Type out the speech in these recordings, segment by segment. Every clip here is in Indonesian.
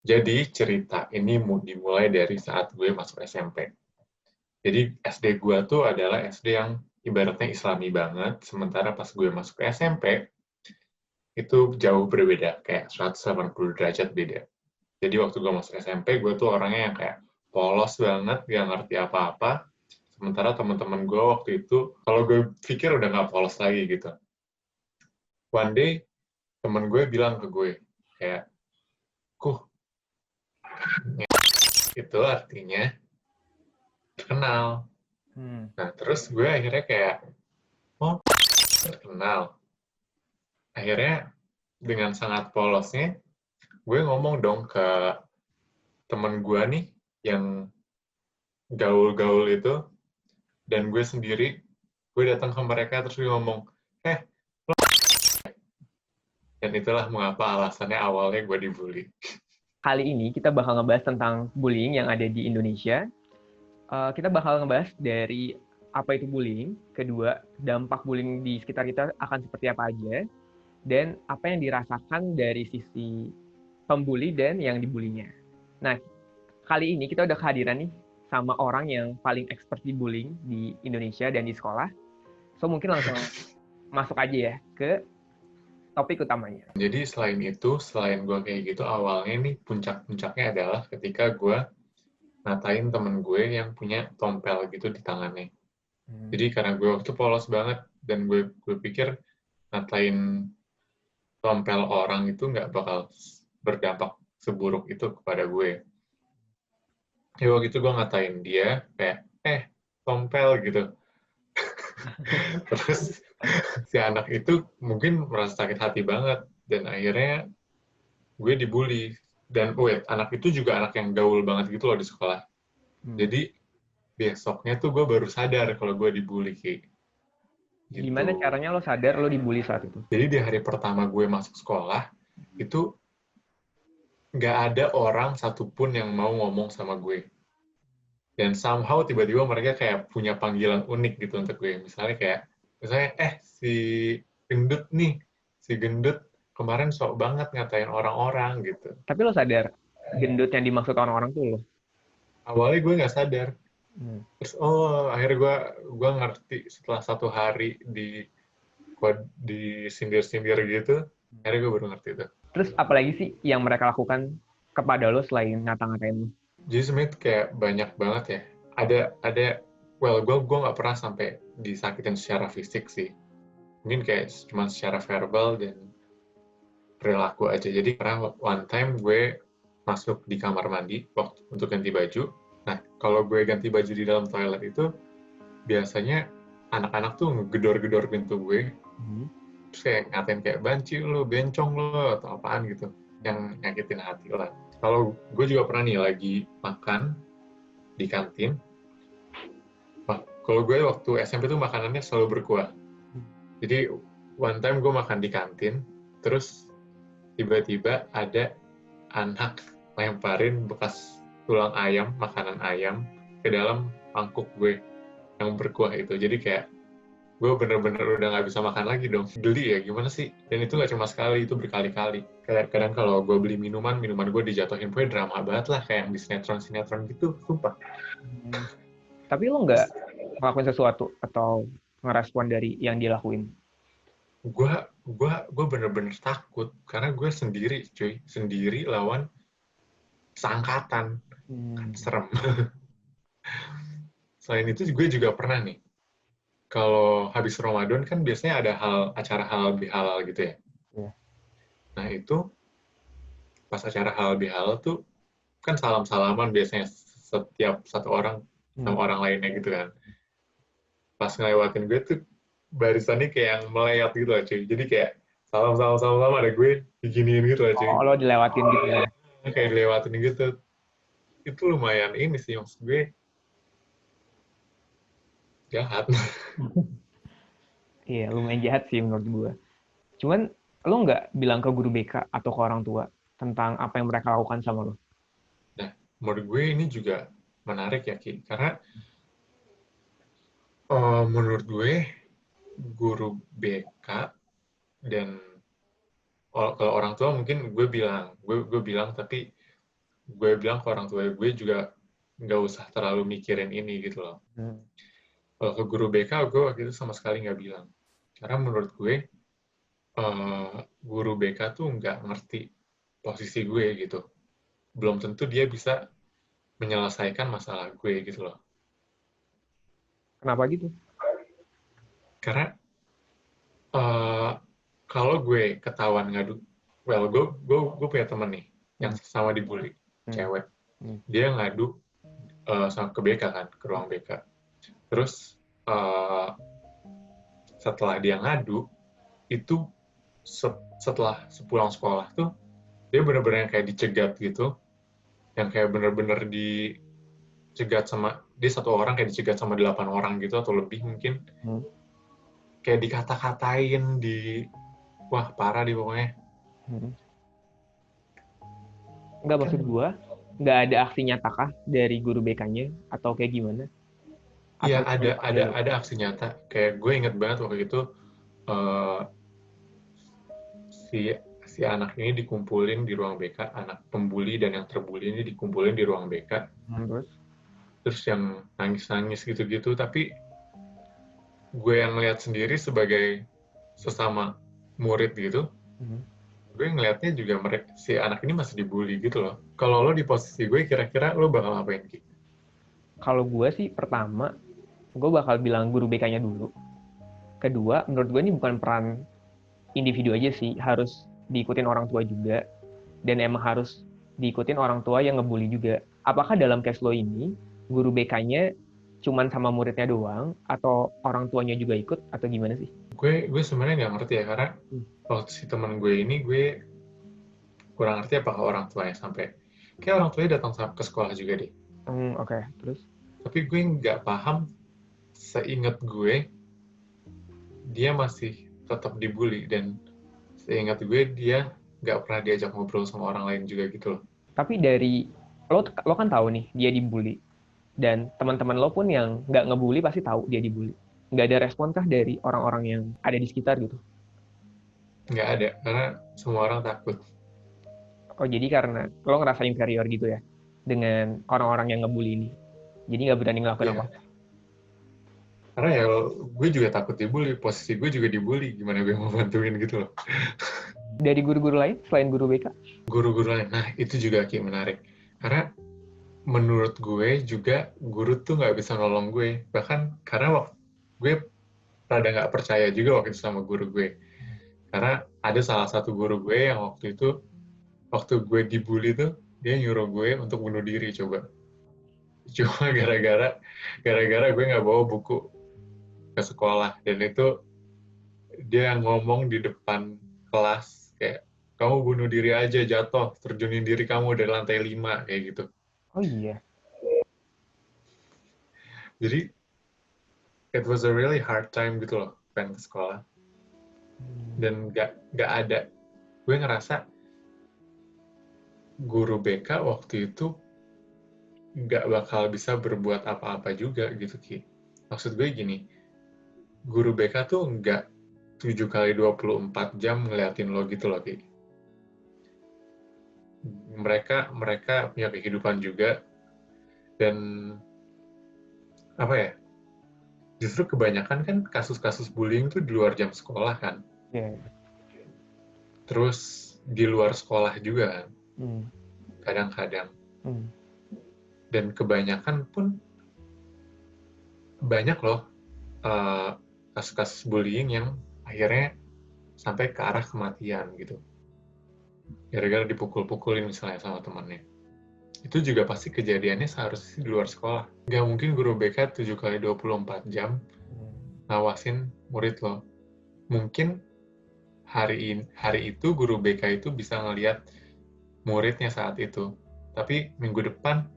Jadi cerita ini dimulai dari saat gue masuk SMP. Jadi SD gue tuh adalah SD yang ibaratnya Islami banget, sementara pas gue masuk ke SMP, itu jauh berbeda, kayak 180 derajat beda. Jadi waktu gue masuk SMP, gue tuh orangnya yang kayak polos banget, gak ngerti apa-apa. Sementara teman-teman gue waktu itu, kalau gue pikir udah gak polos lagi gitu. One day, temen gue bilang ke gue, kayak, kuh, itu artinya terkenal. Nah, terus gue akhirnya kayak, oh, terkenal. Akhirnya, dengan sangat polosnya, gue ngomong dong ke temen gue nih, yang gaul-gaul itu, dan gue sendiri, gue datang ke mereka terus gue ngomong, dan itulah mengapa alasannya awalnya gue dibully. Kali ini kita bakal ngebahas tentang bullying yang ada di Indonesia. Kita bakal ngebahas dari apa itu bullying, kedua, dampak bullying di sekitar kita akan seperti apa aja, dan apa yang dirasakan dari sisi pembuli dan yang dibulinya. Nah, kali ini kita udah kehadiran nih sama orang yang paling expert di bullying di Indonesia dan di sekolah. So, mungkin langsung masuk aja ya ke topik utamanya. Jadi selain gue kayak gitu, awalnya nih puncak-puncaknya adalah ketika gue ngatain temen gue yang punya tompel gitu di tangannya. Jadi karena gue waktu itu polos banget, dan gue pikir ngatain tompel orang itu nggak bakal berdampak seburuk itu kepada gue. Ya waktu itu gue ngatain dia, kayak, tompel gitu. Terus si anak itu mungkin merasa sakit hati banget, dan akhirnya gue dibully. Dan anak itu juga anak yang gaul banget gitu loh di sekolah. Jadi besoknya tuh gue baru sadar kalau gue dibully kayak gitu. Gimana caranya lo sadar lo dibully saat itu? Jadi di hari pertama gue masuk sekolah, itu nggak ada orang satupun yang mau ngomong sama gue. Dan somehow tiba-tiba mereka kayak punya panggilan unik gitu untuk gue. Misalnya, si gendut nih, si gendut kemarin sok banget ngatain orang-orang gitu. Tapi lo sadar gendut yang dimaksud orang-orang tuh lo? Awalnya gue nggak sadar. Terus, akhirnya gue ngerti setelah 1 hari di sindir-sindir gitu, akhirnya gue baru ngerti itu. Terus apalagi sih yang mereka lakukan kepada lo selain ngata-ngatain lo? Jadi sebenarnya kayak banyak banget ya. Gue nggak pernah sampai disakitin secara fisik sih. Mungkin kayak cuma secara verbal dan perilaku aja. Jadi pernah one time gue masuk di kamar mandi waktu untuk ganti baju. Nah, kalau gue ganti baju di dalam toilet itu, biasanya anak-anak tuh ngegedor-gedor pintu gue, terus kayak ngatain kayak banci lu, bencong lu, atau apaan gitu, yang nyakitin hati lah. Kalau gue juga pernah nih lagi makan di kantin. Kalau gue waktu SMP tuh makanannya selalu berkuah. Jadi one time gue makan di kantin, terus tiba-tiba ada anak lemparin bekas tulang ayam, makanan ayam, ke dalam mangkuk gue yang berkuah itu. Jadi kayak gue bener-bener udah nggak bisa makan lagi dong. Geli ya, gimana sih? Dan itu nggak cuma sekali, itu berkali-kali. Kadang-kadang kalau gue beli minuman gue dijatuhin, gue drama banget lah, kayak yang di sinetron-sinetron gitu, sumpah. Tapi lo nggak ngelakuin sesuatu atau ngerespon dari yang dia lakuin? Gue bener-bener takut, karena gue sendiri, cuy. Sendiri lawan seangkatan. Serem. Selain itu, gue juga pernah nih, kalau habis Ramadan kan biasanya ada acara halal bihalal gitu ya. Yeah. Nah itu pas acara halal bihalal tuh kan salam-salaman biasanya setiap satu orang sama orang lainnya gitu kan. Pas ngelewatin gue tuh barisannya kayak yang melayat gitu lah cuy. Jadi kayak salam ada gue diginiin gitu lah cuy. Oh, lo dilewatin gitu ya? Kayak dilewatin gitu. Itu lumayan ini sih, maksud gue jahat. Iya, lumayan jahat sih menurut gue. Cuman lo nggak bilang ke guru BK atau ke orang tua tentang apa yang mereka lakukan sama lo? Nah, menurut gue ini juga menarik ya, Ki. Karena menurut gue, guru BK dan kalau orang tua mungkin gue bilang tapi gue bilang ke orang tua gue juga nggak usah terlalu mikirin ini gitu loh. Kalau ke guru BK, gue waktu itu sama sekali nggak bilang. Karena menurut gue, guru BK tuh nggak ngerti posisi gue gitu. Belum tentu dia bisa menyelesaikan masalah gue gitu loh. Kenapa gitu? Karena eh, kalau gue ketahuan ngadu, well, gue punya temen nih yang Hmm. sama dibully, Hmm. cewek. Hmm. Dia ngadu sama ke BK kan, ke ruang BK. Terus setelah dia ngadu, itu setelah sepulang sekolah tuh dia bener-bener yang kayak dicegat gitu, yang kayak bener-bener dicegat sama dia satu orang kayak dicegat sama 8 orang gitu atau lebih mungkin, Hmm. kayak dikata-katain wah parah di pokoknya. Hmm. Nggak, maksud Kan gua nggak ada aksi nyatakah dari guru BK-nya atau kayak gimana? iya Atau cuma dipanggil doang? ada aksi nyata, kayak gue inget banget waktu itu eh, si si anak ini dikumpulin di ruang BK, anak pembuli dan yang terbuli ini dikumpulin di ruang BK, Terus? terus yang nangis-nangis gitu-gitu, tapi gue yang ngeliat sendiri sebagai sesama murid gitu, Hmm. gue ngeliatnya juga mereka si anak ini masih dibully gitu loh. Kalau lo di posisi gue, kira-kira lo bakal ngapain Ki? Kalau gue sih pertama, gue bakal bilang guru BK-nya dulu. Kedua, menurut gue ini bukan peran individu aja sih, harus diikutin orang tua juga. Dan emang harus diikutin orang tua yang ngebully juga. Apakah dalam case lo ini, guru BK-nya cuman sama muridnya doang, atau orang tuanya juga ikut, atau gimana sih? Gue sebenarnya nggak ngerti ya, karena Hmm. waktu si teman gue ini, gue kurang ngerti apakah orang tuanya sampai, kayak orang tuanya datang ke sekolah juga deh. Oke. Terus? Tapi gue nggak paham, seingat gue dia masih tetap dibully, dan seingat gue dia nggak pernah diajak ngobrol sama orang lain juga gitu loh. Tapi dari, lo kan tahu nih, dia dibully. Dan teman-teman lo pun yang nggak ngebully pasti tahu dia dibully. Nggak ada respon kah dari orang-orang yang ada di sekitar gitu? Nggak ada, karena semua orang takut. Oh, jadi karena lo ngerasa inferior gitu ya dengan orang-orang yang ngebully ini. Jadi nggak berani ngelakuin Ya, apa-apa. karena ya gue juga takut dibully, posisi gue juga dibully, gimana gue mau bantuin gitu loh. Dari guru-guru lain selain guru BK? Guru-guru lain, nah itu juga kayak menarik. Karena menurut gue juga guru tuh nggak bisa nolong gue. Bahkan karena waktu gue rada nggak percaya juga waktu itu sama guru gue. Karena ada salah satu guru gue yang waktu gue dibully tuh, dia nyuruh gue untuk bunuh diri coba. Cuma gara-gara gue nggak bawa buku ke sekolah, dan itu dia ngomong di depan kelas kayak, kamu bunuh diri aja, jatuh terjunin diri kamu dari lantai 5 kayak gitu. Oh iya. Jadi it was a really hard time gitu loh pengen ke sekolah, dan nggak ada, gue ngerasa guru BK waktu itu nggak bakal bisa berbuat apa-apa juga gitu Ki. Maksud gue gini, guru BK tuh nggak 7 kali 24 jam ngeliatin lo gitu loh Ki. Mereka punya kehidupan juga, dan apa ya, justru kebanyakan kan kasus-kasus bullying tuh di luar jam sekolah kan, Iya. terus di luar sekolah juga kan Hmm. kadang-kadang, Hmm. dan kebanyakan pun banyak loh kasus-kasus bullying yang akhirnya sampai ke arah kematian gitu, gara-gara dipukul-pukulin misalnya sama temannya. Itu juga pasti kejadiannya seharusnya di luar sekolah. Nggak mungkin guru BK 7 kali 24 jam ngawasin murid lo. Mungkin hari itu guru BK itu bisa ngelihat muridnya saat itu, tapi minggu depan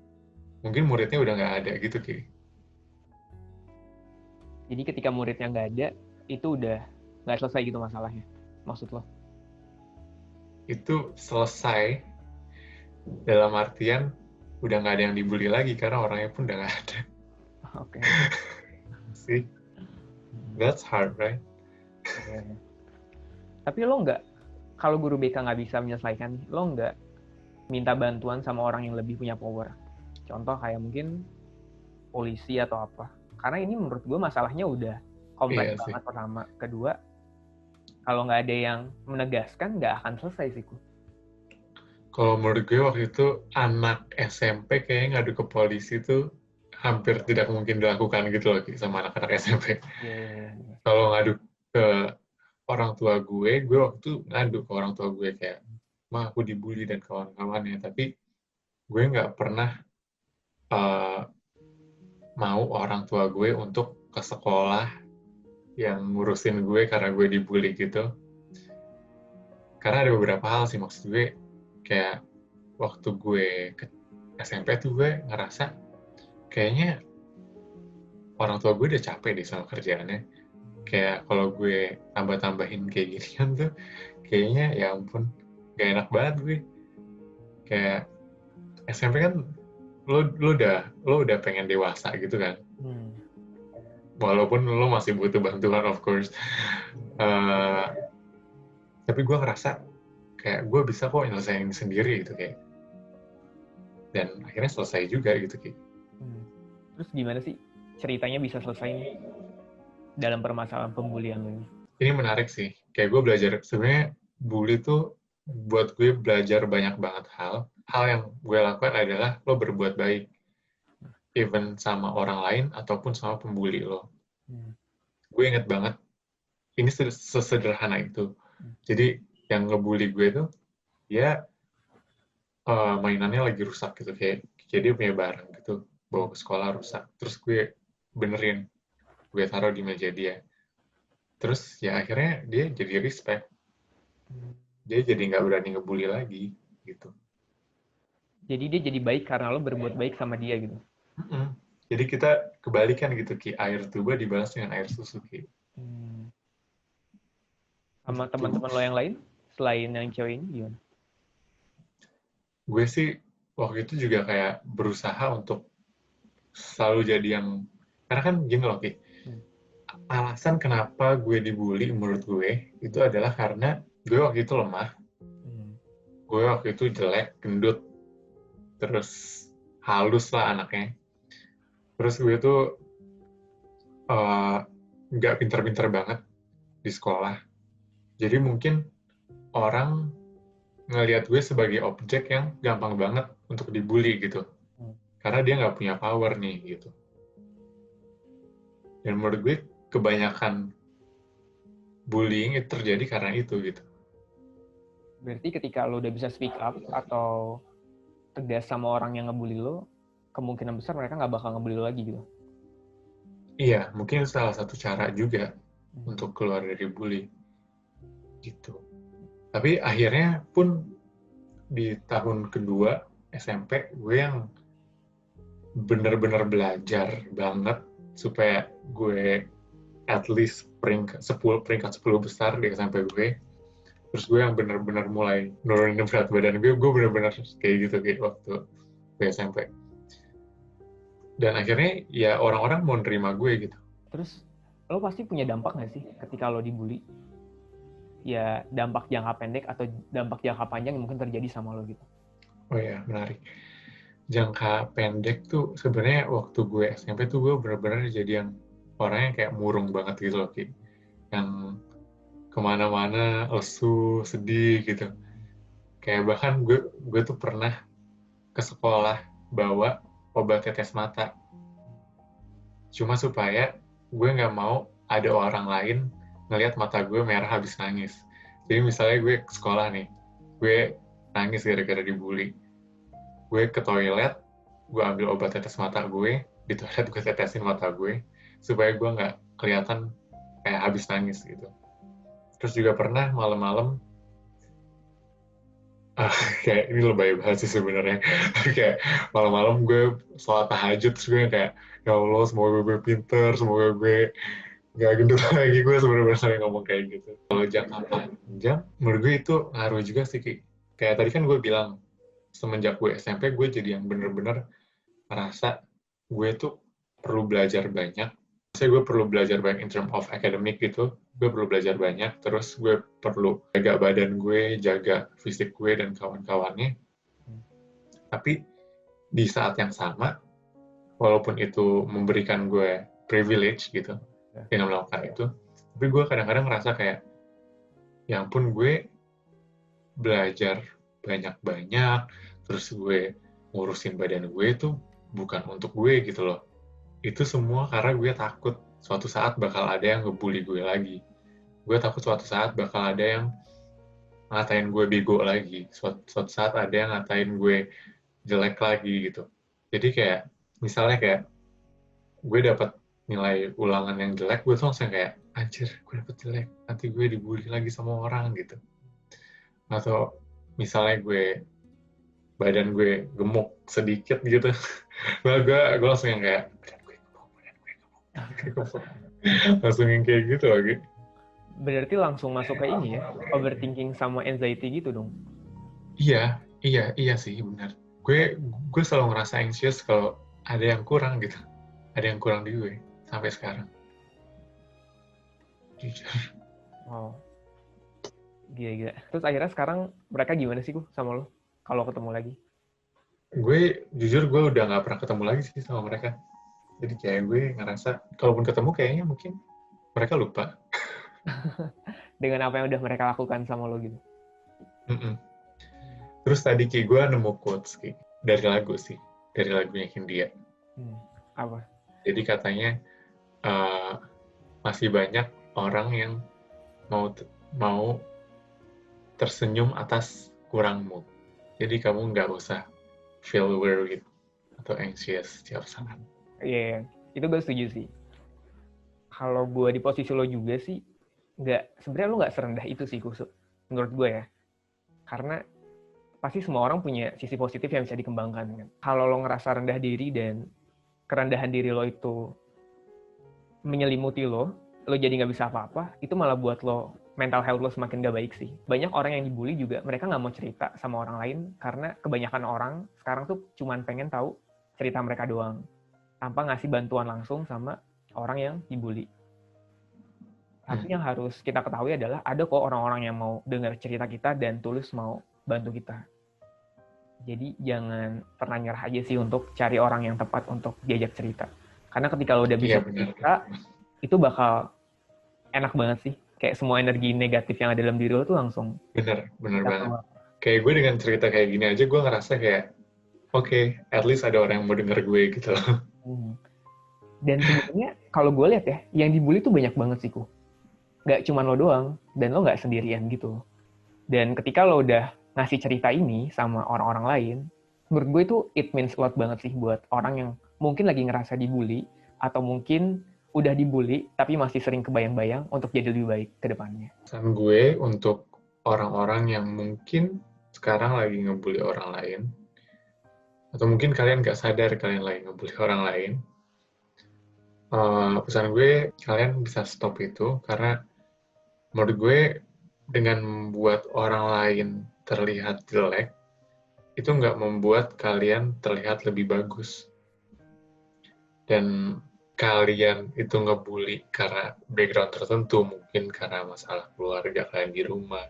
mungkin muridnya udah nggak ada gitu Ki. Jadi ketika muridnya nggak ada, itu udah nggak selesai gitu masalahnya. Maksud lo? Itu selesai dalam artian udah nggak ada yang dibully lagi karena orangnya pun udah nggak ada. Oke. Sih, that's hard, right? Tapi lo nggak, kalau guru BK nggak bisa menyelesaikan, lo minta bantuan sama orang yang lebih punya power. Contoh kayak mungkin polisi atau apa. Karena ini menurut gue masalahnya udah kompleks banget pertama. Kedua, kalau nggak ada yang menegaskan, nggak akan selesai sih. Kalau menurut gue waktu itu anak SMP kayaknya ngadu ke polisi tuh hampir tidak mungkin dilakukan gitu loh sama anak-anak SMP. Yeah. Kalau ngadu ke orang tua gue waktu itu ngadu ke orang tua gue kayak, "Ma, aku dibully dan kawan-kawannya." Tapi gue nggak pernah mau orang tua gue untuk ke sekolah yang ngurusin gue karena gue dibully gitu. Karena ada beberapa hal sih, maksud gue kayak waktu gue ke SMP tuh gue ngerasa kayaknya orang tua gue udah capek deh sama kerjaannya. Kayak kalau gue tambah-tambahin kayak ginian tuh kayaknya ya ampun gak enak banget gue. Kayak SMP kan lo udah pengen dewasa gitu kan. Walaupun lo masih butuh bantuan of course. Tapi gue ngerasa kayak gue bisa kok nyelesain sendiri gitu kayak. Dan akhirnya selesai juga gitu kayak. Terus gimana sih ceritanya bisa selesai dalam permasalahan pembulian ini? Ini menarik sih. Kayak gue belajar, sebenarnya bully tuh buat gue belajar banyak banget hal. Hal yang gue lakukan adalah lo berbuat baik. Even sama orang lain ataupun sama pembuli lo. Gue inget banget, ini sesederhana itu. Jadi yang ngebully gue tuh, ya mainannya lagi rusak gitu. Kayak jadi punya barang gitu, bawa ke sekolah rusak. Terus gue benerin, gue taruh di meja dia. Terus ya akhirnya dia jadi respect. Dia jadi nggak berani ngebully lagi gitu. Jadi dia jadi baik karena lo berbuat baik sama dia gitu. Jadi kita kebalikan gitu Ki, air tuba dibalas dengan air susu Ki. Sama teman-teman lo yang lain selain yang cewek ini gimana? Gue sih waktu itu juga kayak berusaha untuk selalu jadi yang, karena kan gini loh Ki, alasan kenapa gue dibully menurut gue itu adalah karena gue waktu itu lemah, gue waktu itu jelek, gendut, terus halus lah anaknya. Terus gue tuh nggak pinter-pinter banget di sekolah. Jadi mungkin orang ngelihat gue sebagai objek yang gampang banget untuk dibully gitu. Karena dia nggak punya power nih gitu. Dan menurut gue kebanyakan bullying itu terjadi karena itu gitu. Berarti ketika lo udah bisa speak up atau tegas sama orang yang ngebully lo, kemungkinan besar mereka nggak bakal ngebully lo lagi gitu. Iya, mungkin salah satu cara juga untuk keluar dari bully gitu. Tapi akhirnya pun di tahun kedua SMP gue yang bener-bener belajar banget supaya gue at least peringkat 10 besar di SMP gue. Terus gue yang bener-bener mulai nurunin berat badan gue bener-bener kayak gitu kayak waktu gue SMP. Dan akhirnya ya orang-orang mau nerima gue gitu. Terus lo pasti punya dampak nggak sih ketika lo dibully? Ya dampak jangka pendek atau dampak jangka panjang yang mungkin terjadi sama lo gitu. Oh ya, menarik. Jangka pendek tuh sebenarnya waktu gue SMP tuh gue bener-bener jadi yang orangnya kayak murung banget gitu loh Ki. Yang kemana-mana lesu, sedih gitu. Kayak bahkan gue tuh pernah ke sekolah bawa obat tetes mata. Cuma supaya gue nggak mau ada orang lain ngelihat mata gue merah habis nangis. Jadi misalnya gue ke sekolah nih, gue nangis gara-gara dibully. Gue ke toilet, gue ambil obat tetes mata gue, di toilet gue tetesin mata gue, supaya gue nggak kelihatan kayak habis nangis gitu. Terus juga pernah malam-malam, kayak ini lebay banget sih sebenarnya. Kayak malam-malam gue sholat tahajud, terus gue kayak, ya Allah semoga gue pinter, semoga gue nggak gendut lagi. Gue sebenarnya sampai ngomong kayak gitu. Kalau jangka panjang, menurut gue itu ngaruh juga sih Ki. Kayak tadi kan gue bilang, semenjak gue SMP gue jadi yang bener-bener merasa gue tuh perlu belajar banyak. Saya gue perlu belajar banyak in term of academic gitu. Gue perlu belajar banyak. Terus gue perlu jaga badan gue, jaga fisik gue dan kawan-kawannya. Tapi di saat yang sama, walaupun itu memberikan gue privilege gitu dengan melakukan itu, tapi gue kadang-kadang ngerasa kayak, ya ampun gue belajar banyak-banyak, terus gue ngurusin badan gue itu bukan untuk gue gitu loh. Itu semua karena gue takut suatu saat bakal ada yang ngebully gue lagi. Gue takut suatu saat bakal ada yang ngatain gue bego lagi. Suatu saat ada yang ngatain gue jelek lagi gitu. Jadi kayak, misalnya kayak gue dapat nilai ulangan yang jelek, gue tuh langsung kayak, anjir, gue dapet jelek, nanti gue dibully lagi sama orang gitu. Atau misalnya badan gue gemuk sedikit gitu, gue langsung yang kayak, badan gue gemuk. Langsung yang kayak gitu lagi. Berarti langsung masuk ke ini ya, overthinking sama anxiety gitu dong. Iya sih, benar. Gue selalu ngerasa anxious kalau ada yang kurang gitu. Ada yang kurang di gue sampai sekarang. Jujur. Wow. Gila. Terus akhirnya sekarang mereka gimana sih sama lo? Kalau ketemu lagi? Jujur gue udah gak pernah ketemu lagi sih sama mereka. Jadi kayak gue ngerasa, kalaupun ketemu kayaknya mungkin mereka lupa. Dengan apa yang udah mereka lakukan sama lo gitu? Mm-mm. Terus tadi kayak gue nemu quotes kayak, dari lagu sih. Dari lagunya Hindia. Apa? Jadi katanya, masih banyak orang yang mau tersenyum atas kurangmu. Jadi kamu nggak usah feel worried atau anxious setiap saat. Iya, itu gue setuju sih. Kalau gue di posisi lo juga sih, sebenarnya lo nggak serendah itu sih, menurut gue ya. Karena pasti semua orang punya sisi positif yang bisa dikembangkan. Kan? Kalau lo ngerasa rendah diri dan kerendahan diri lo itu menyelimuti lo jadi nggak bisa apa-apa, itu malah buat lo mental health lo semakin gak baik sih. Banyak orang yang dibully juga, mereka nggak mau cerita sama orang lain, karena kebanyakan orang sekarang tuh cuman pengen tahu cerita mereka doang, tanpa ngasih bantuan langsung sama orang yang dibully. Tapi yang harus kita ketahui adalah, ada kok orang-orang yang mau dengar cerita kita dan tulus mau bantu kita. Jadi jangan pernah nyerah aja sih untuk cari orang yang tepat untuk diajak cerita. Karena ketika lo udah bisa cerita, itu bakal enak banget sih. Kayak semua energi negatif yang ada dalam diri lo tuh langsung. Bener banget. Kayak gue dengan cerita kayak gini aja, gue ngerasa kayak, oke, at least ada orang yang mau denger gue gitu loh. Dan sebenarnya kalau gue lihat ya, yang dibully tuh banyak banget sih, Gak cuma lo doang, dan lo gak sendirian gitu. Dan ketika lo udah ngasih cerita ini sama orang-orang lain, menurut gue itu it means a lot banget sih buat orang yang mungkin lagi ngerasa dibully, atau mungkin udah dibully, tapi masih sering kebayang-bayang untuk jadi lebih baik ke depannya. Pesan gue untuk orang-orang yang mungkin sekarang lagi ngebully orang lain, atau mungkin kalian gak sadar kalian lagi ngebully orang lain, pesan gue, kalian bisa stop itu, karena menurut gue, dengan membuat orang lain terlihat jelek, itu nggak membuat kalian terlihat lebih bagus. Dan kalian itu ngebully karena background tertentu, mungkin karena masalah keluarga kalian di rumah.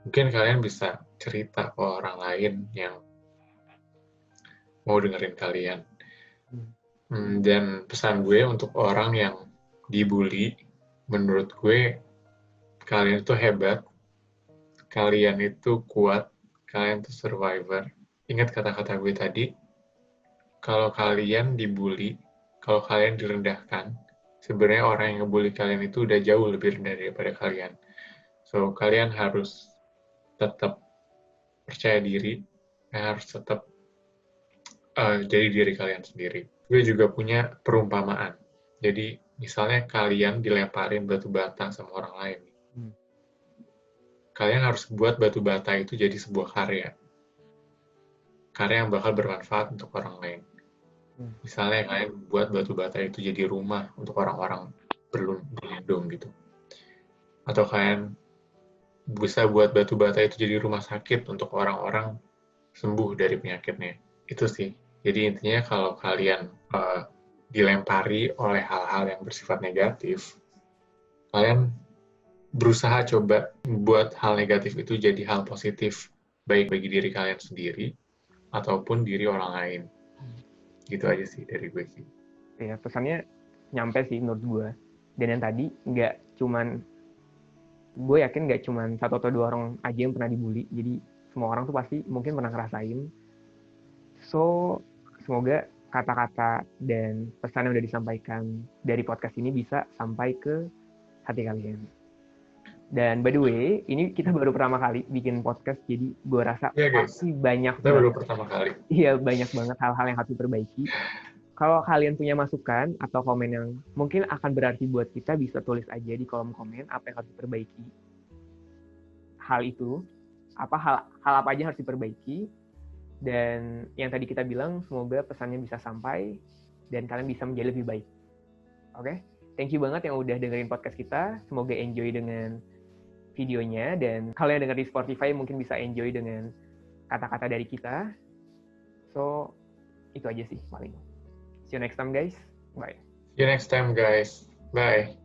Mungkin kalian bisa cerita ke orang lain yang mau dengerin kalian. Dan pesan gue untuk orang yang dibully, menurut gue, kalian itu hebat, kalian itu kuat, kalian itu survivor. Ingat kata-kata gue tadi, kalau kalian dibully, kalau kalian direndahkan, sebenarnya orang yang ngebully kalian itu udah jauh lebih rendah daripada kalian. So, kalian harus tetap percaya diri, harus tetap jadi diri kalian sendiri. Gue juga punya perumpamaan. Jadi, misalnya kalian dilemparin batu bata sama orang lain. Kalian harus buat batu bata itu jadi sebuah karya. Karya yang bakal bermanfaat untuk orang lain. Misalnya kalian buat batu bata itu jadi rumah untuk orang-orang berlindung gitu. Atau kalian bisa buat batu bata itu jadi rumah sakit untuk orang-orang sembuh dari penyakitnya. Itu sih. Jadi intinya kalau kalian dilempari oleh hal-hal yang bersifat negatif, kalian berusaha coba buat hal negatif itu jadi hal positif, baik bagi diri kalian sendiri, ataupun diri orang lain. Gitu aja sih dari gue sih. Ya, pesannya nyampe sih menurut gue. Dan yang tadi, gue yakin nggak cuman satu atau dua orang aja yang pernah dibully. Jadi semua orang tuh pasti mungkin pernah ngerasain. So, semoga kata-kata dan pesan yang udah disampaikan dari podcast ini bisa sampai ke hati kalian. Dan by the way, ini kita baru pertama kali bikin podcast, jadi gue rasa Guys, pasti banyak kita baru pertama kali. Iya, banyak banget hal-hal yang harus diperbaiki. Kalau kalian punya masukan atau komen yang mungkin akan berarti buat kita, bisa tulis aja di kolom komen apa yang harus diperbaiki. Hal itu, hal apa aja harus diperbaiki. Dan yang tadi kita bilang, semoga pesannya bisa sampai dan kalian bisa menjadi lebih baik. Oke? Thank you banget yang udah dengerin podcast kita. Semoga enjoy dengan videonya. Dan kalau yang denger di Spotify mungkin bisa enjoy dengan kata-kata dari kita. So, itu aja sih paling. See you next time, guys. Bye. See you next time, guys. Bye.